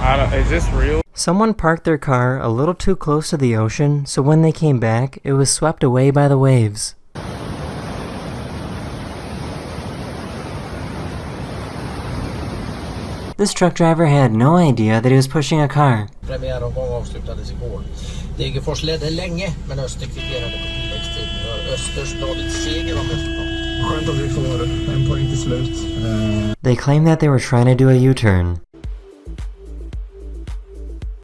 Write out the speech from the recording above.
Is this real? Someone parked their car a little too close to the ocean, so when they came back, it was swept away by the waves. This truck driver had no idea that he was pushing a car. Premiäromgång avslutades igår. Degerfors ledde länge, men Öster kvitterade på tilläggstid. Östers David seger om resultat. Skönt att vi får en poäng till slut. They claimed that they were trying to do a U-turn.